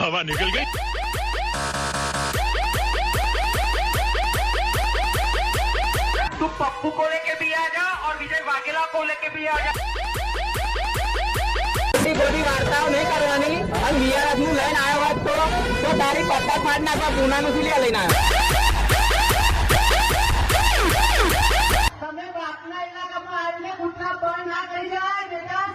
हवा निकल गई। तू पप्पू को लेके भी आ जा और विजय वाघेला को लेके भी आ जा। बड़ी वार्ताओं नहीं करवानी और वीआरएस નું લઈને આવ્યો હોત તો તારી પટ્ટા ફાડ નાખવા પૂનાનું શું લઈને આવ્યો? તમે બાપના ઇલાકામાં આવીને ઘૂંટણા બંધ ના થઈ જાય બેટા।